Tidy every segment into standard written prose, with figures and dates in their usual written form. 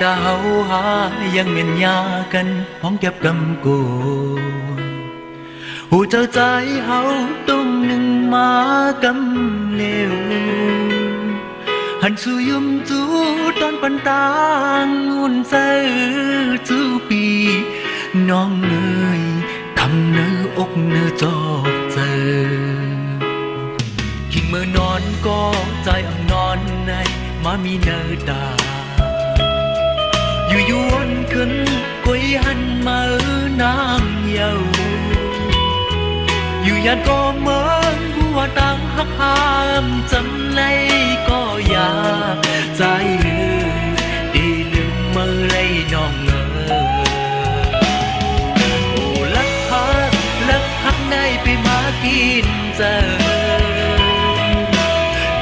ถ้าเฮาหายังเมียนยากันห้องเก็บกำกูหูเจ้าใจเฮาต้องหนึ่งมากำเลวหันสู่ยุมจูตอนปันตางอุ่นใจจูปีน้องเอ๋ยคำเนื้ออกเนื้อจอกเจอคิงเมื่อนอนก็ใจอ่ำนอนในมามีเนื้อตาอยู่ยวนขึ้นกุยหันมานางเยาอยู่ยันก็เหมือนหัวตั้งหักหามจำในก็อยากใจดีลืมเมื่อไรน้องโอ้ลักหักในไปมากินเจอ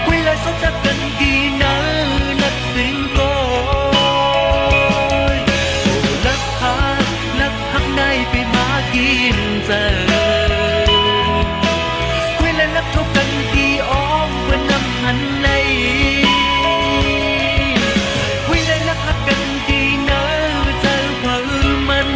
คุยและสบจักกันกี่นานัดสิ่งก็โอ้ลักหักในไปมากินเจอนักทบกันกี่อ้อมเพื่อนำหันในคุยเลยนักหักกันกี่เนื้อเจอเพื่อมัน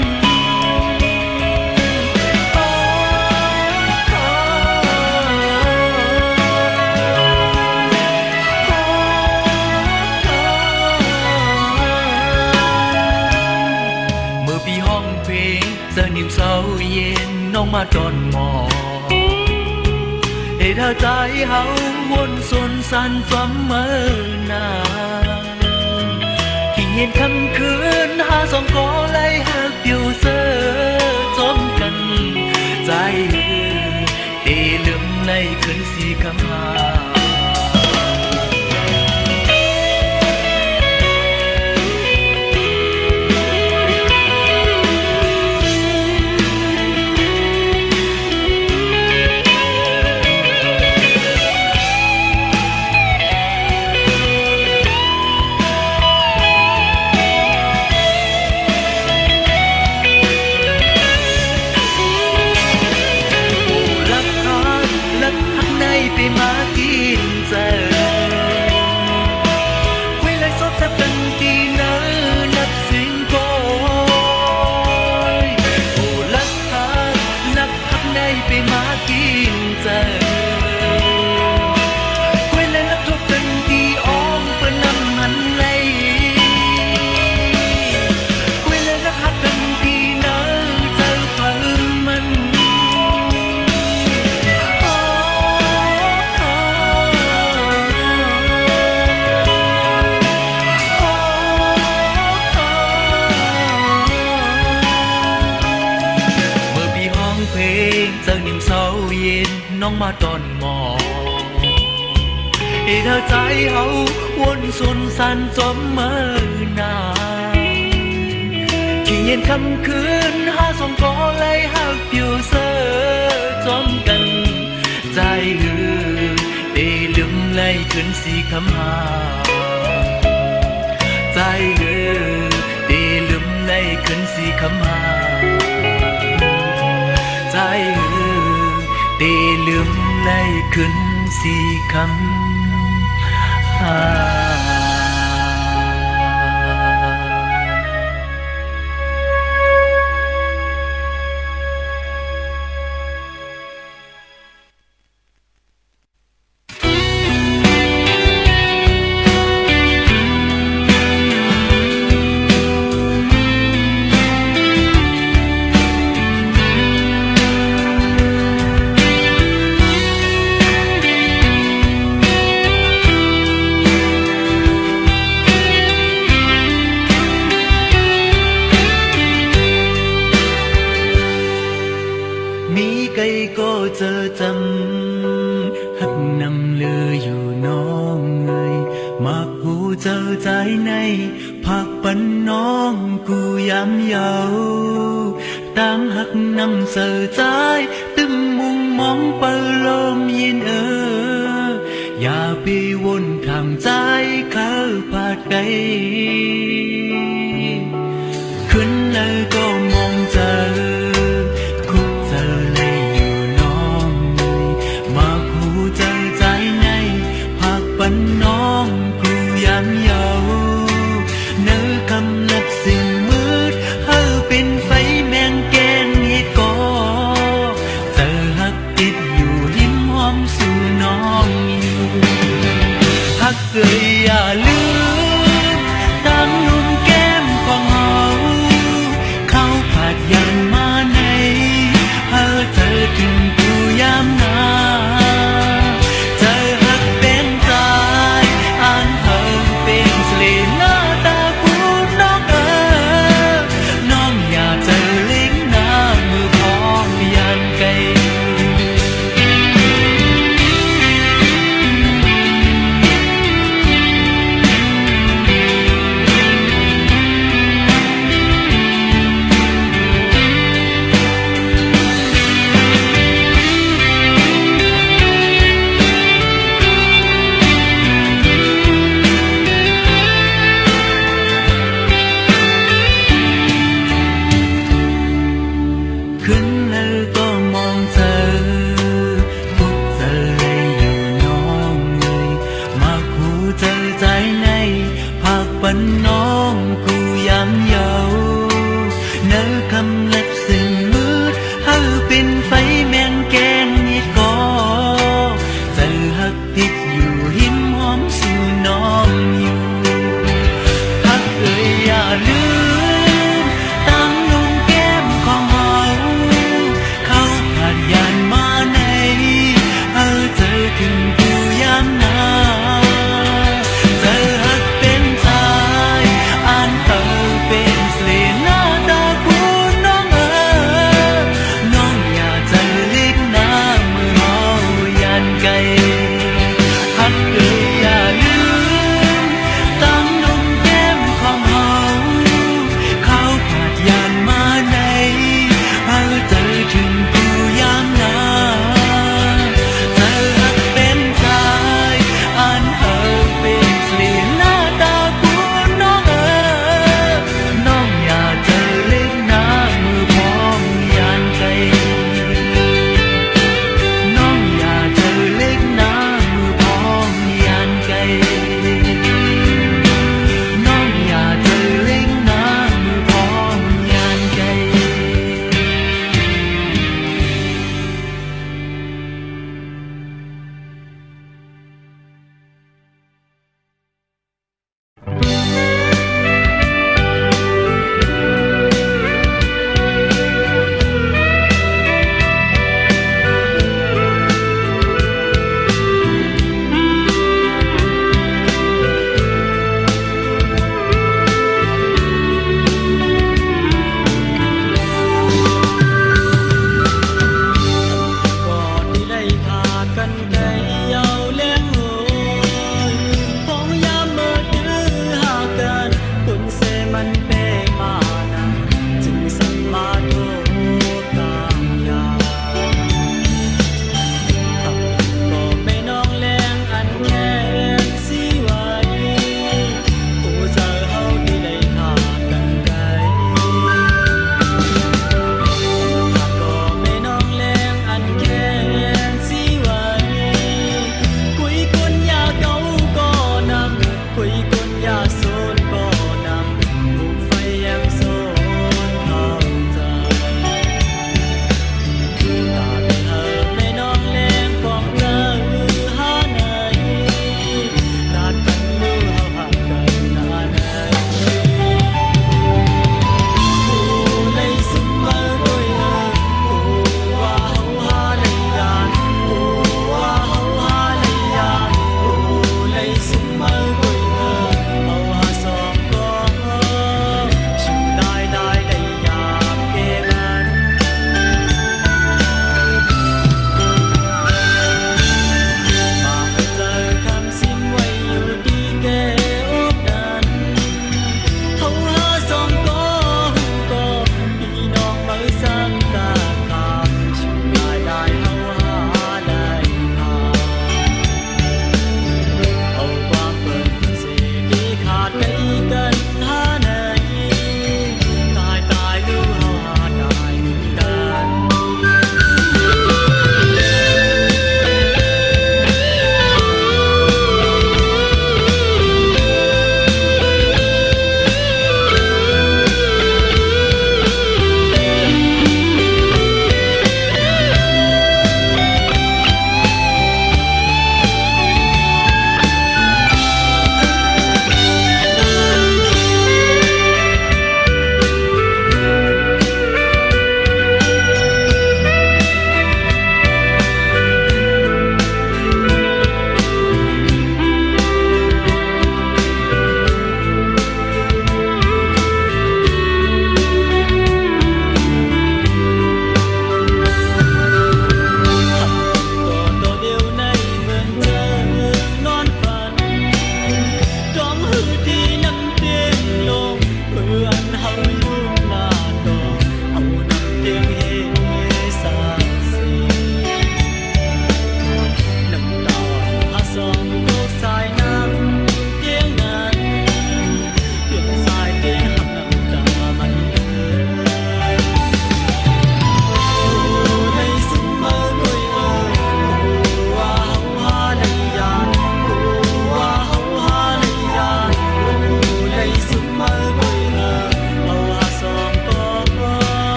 เมื่อปีห้องเพลงเจอนิ่มเศร้าเย็นน้องมาจอนหมอให้เธอใจเฮาวนสนสันจำเมื่อนาที่เย็นคำคืนหาสองกอไล่หักอยู่เสือจมกันใจตีลืมในคืนสีคำหาไปมากินเจอคุยเลยสดสักกันกี่นานับสิ่งก่อยโอ้ลักหักในไปมากินเจอคุยเลยนับทบกันกี่อ้อมเพื่อนำหันไหลคุยเลยนักหักกันกี่นาเจอเพิ่มมันเจอนิ่มเศร้าเย็นน้องมาตอนหมอให้เธอใจเฮาวนสุนสันจมเมื่อนาที่เย็นคำคืนหาสองกอไล่หักอยู่เสือจมกันใจได้ลืมไล่ขึ้นสีคำหาใจได้ลืมไล่ขึ้นสีคำหาใจได้ลืมในคืนสีคำหาก็เจอจำหักนำเลืออยู่น้องเอ่ยมักหูเจอใจในผักปันน้องกูย้ำเยาต่างหักนำเสือใจตึงมุงมองเปิดลมยินอย่าไปวนทำใจเขาผาดไกลขึ้นเลยก็มองเจอน้องกูย้ำเยาเนื้อคำ ขึ้นแล้วก็มองเธอทุกเธอเลยอยู่น้องเลยมาคูเธอใจในภาคปันน้องกูยำเยาเนื้อคำเล็บสิ่งมืดเฮาเป็นไฟแมงแกงนิดก็เธอหักติดอยู่หิมหอมสู่น้องอยู่หักเอ่ยอย่าลืมตั้งลงแก้มของเฮา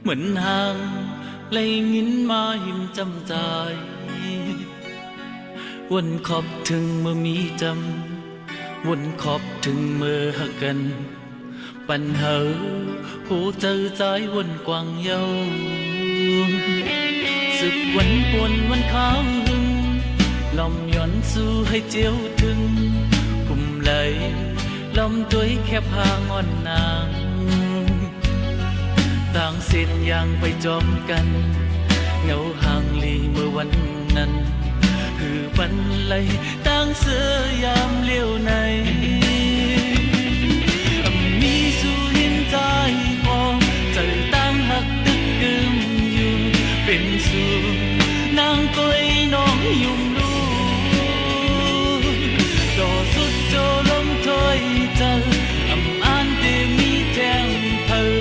mình hàng lấy nghìn mà hình trăm dàiวันขอบถึงเมื่อมีจำวันขอบถึงเมื่อหักกันปัญหาหูเจอใจวันกว้างเยาสึกวันปวนวันขาวหึงลอมย้อนสู้ให้เจียวถึงกลุ่มไหลลอมตัวแค่พางอนนางต่างเส้นอย่างไปจอมกันเงาห่างลีเมื่อวันนั้นคือบันไลตั้งเสือยามเลี้ยวในมีสู้หินใจพอเจอตั้งหักตึกกึมอยู่เป็นสู้นางก้อยน้องยุ่งดูต่อสุดโจลมถอยเจออ่านเตมีแทงเธอ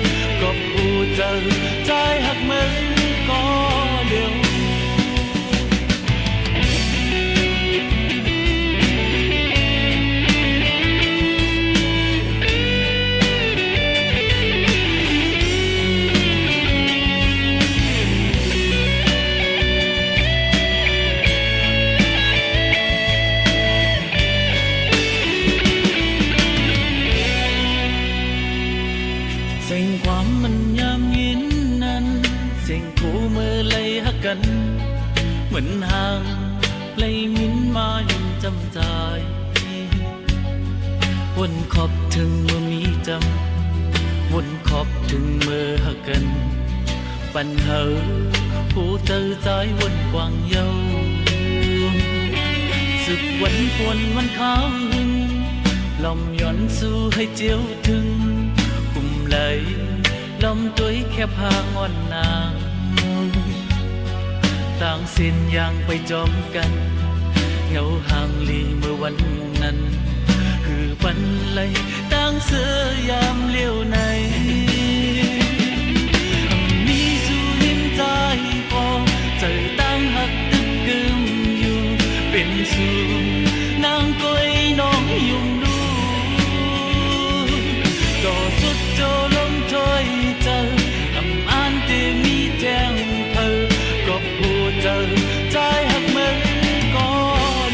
ก็ผู้เจอใจหักเหมือนก็เดียวเสียงความมันยามยินนั้นเสียงคู่มือไล่หักกันเหมือนห่างไล่มินมายังจำใจวนขอบถึงเมื่อมีจำวนขอบถึงเมื่อหักกันปัญหาผู้เจอใจวนกว้างเยาสึกวันปวนวันขาวหึงลอมย้อนสู้ให้เจียวถึงไหลลมตัวแค่พางอนนางต่างสิ้นอย่างไปจอมกันเงาห่างลีเมื่อวันนั้นคือปันไหลต่างเสือยามเลี้ยวในมีสู้หินใจพอเจอตั้งหักตึกกึมอยู่เป็นสู้นางก้อยน้องยุ่งดูต่อสุดโจลมถอยเจออ่านที่มีแทงเธอก็ผู้เจอใจหักเหมือนก็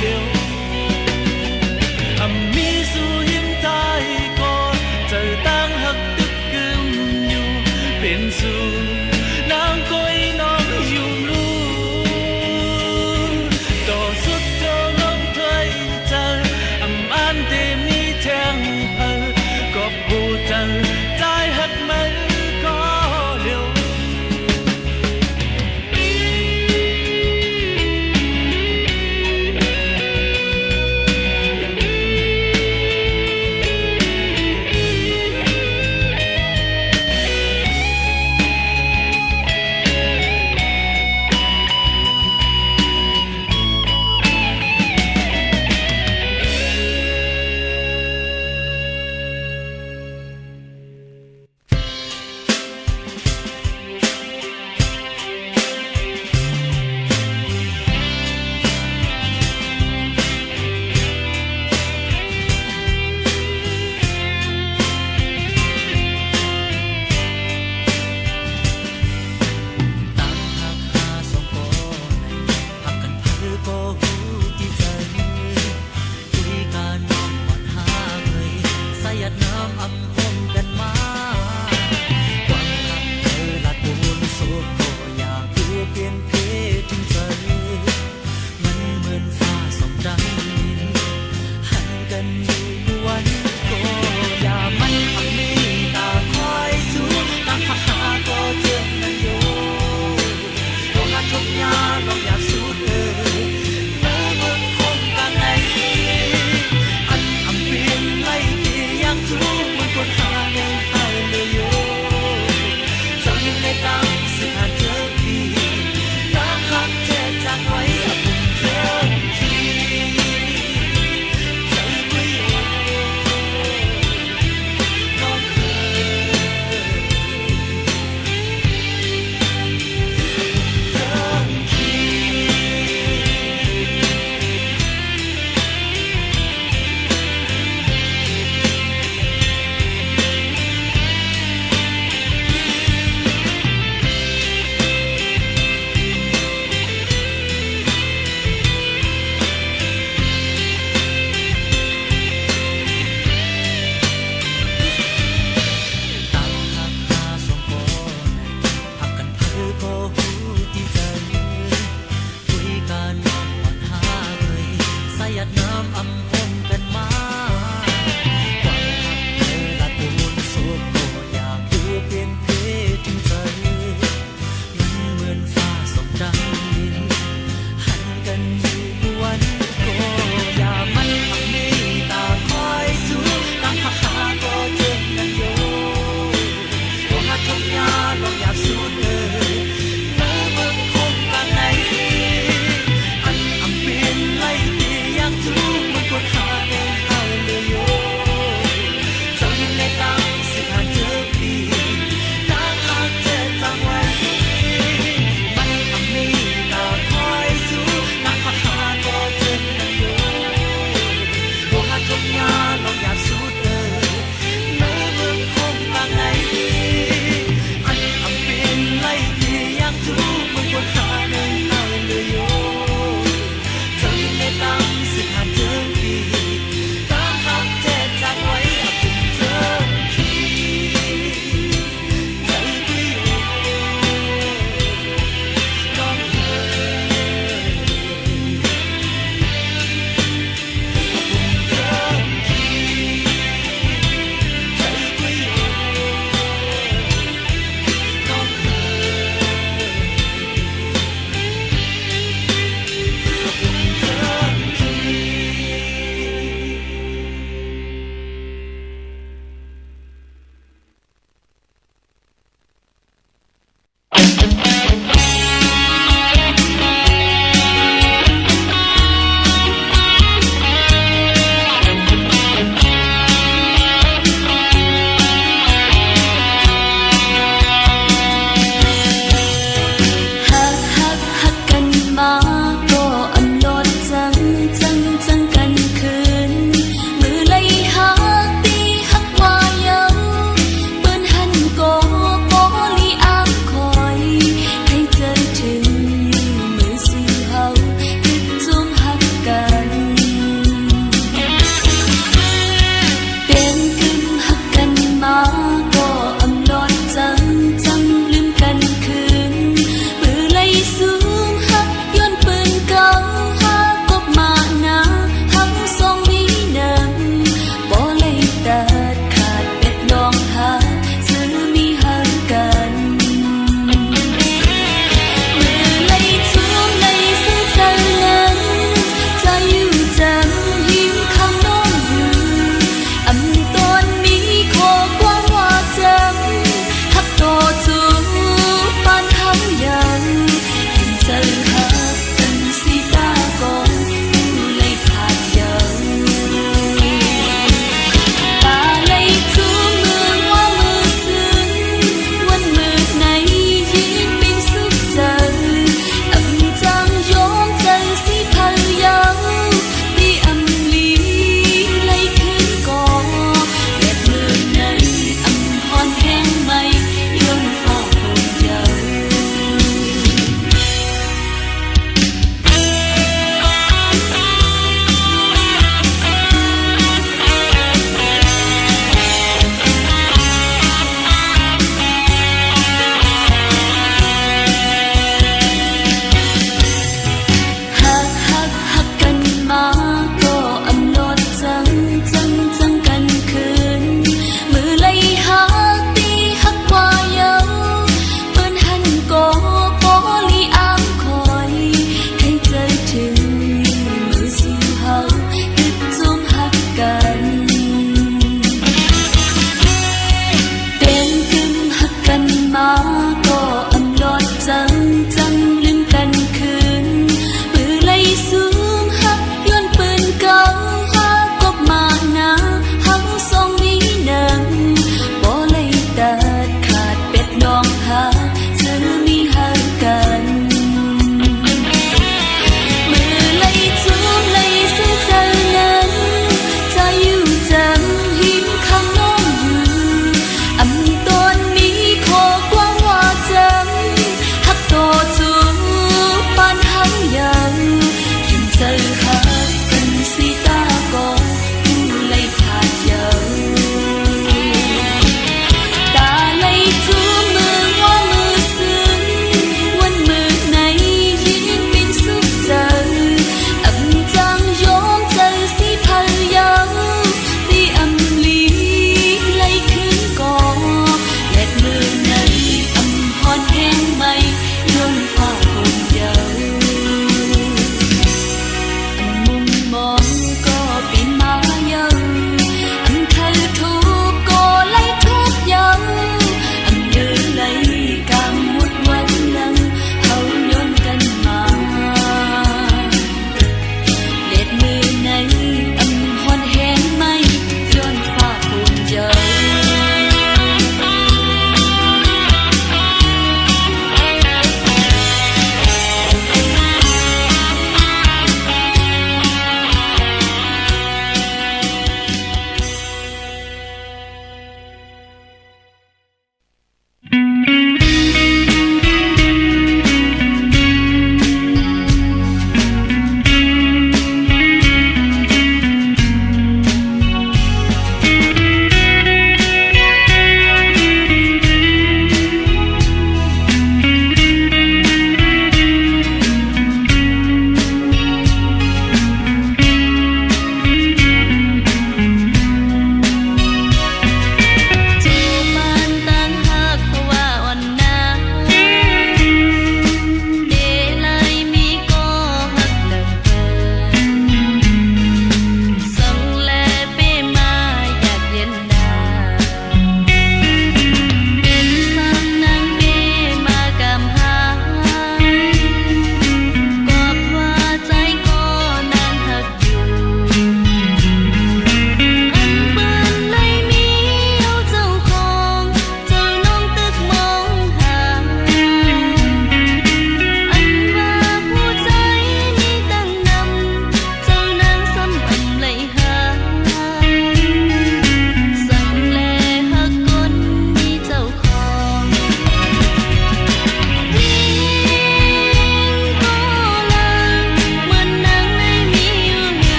เดียวมีสู้หิมใจก็เจอตั้งหักตึกกึม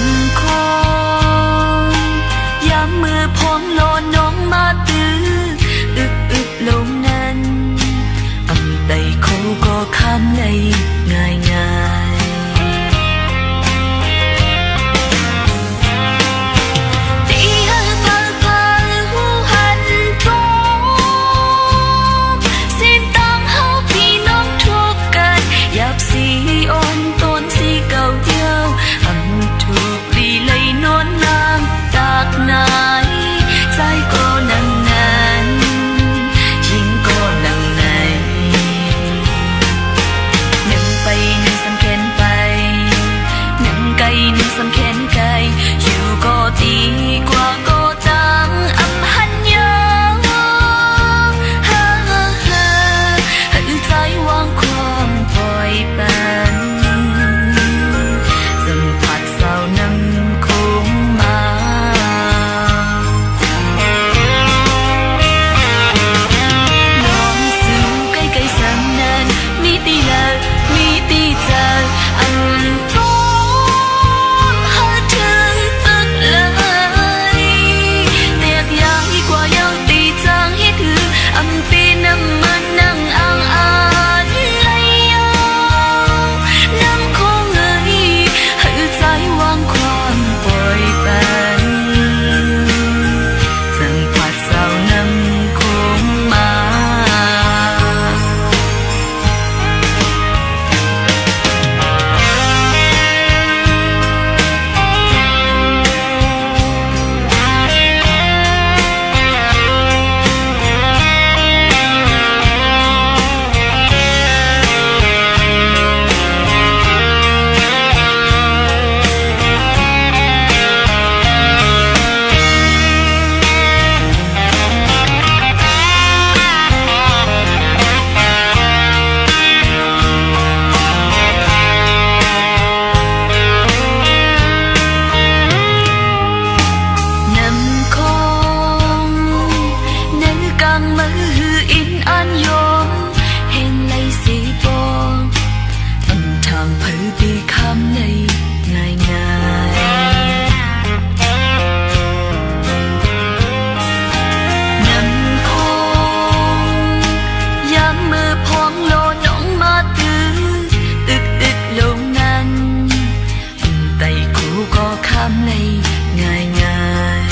ำคงย้ำมือพองโลนน้องมาตื้ออึกลงนั้นอำไตเขาก็ข้ามในง่ายตีให้พังหูหันจบสิ้นตั้งเฮาพี่น้องทุกกันหยาบสีอ่อนต้นสีเก่าเดียวอำถูกลีเลยนอนนางจากไหนใจก็นั่งนั้นยิ่งก็นั่งในหนึ่งไปหนึ่งสำเข็นไปหนึ่งไกลหนึ่งสำเข็นไกลอยู่ก็ดีกว่าก็ตังอำหันยาวฮ่าฮ่าฮ่าให้ใจวางความปล่อยปันสัมผัสสาวน้ำคงมาน้องสู่ใกล้ๆสำนันมีตีเลิกมีตีเจออันโตหาถึงตึกเลยเตียกยายกว่าเยาตีจางให้ถืออำปีน้ำมันนั่งอ่างอ่านเลยยาวน้ำคงเอ่ยให้ใจวางความปล่อยไปสัมผัสสาวน้ำคงมา นำคงนึกกังมืออินอันยมเห็นเลยสีปองอันทางเพื่อตีคำในง่ายนำคงย้ำมือพองโลน้องมาตื้ออึกลงนั้นไต่คู่ก็คำในง่าย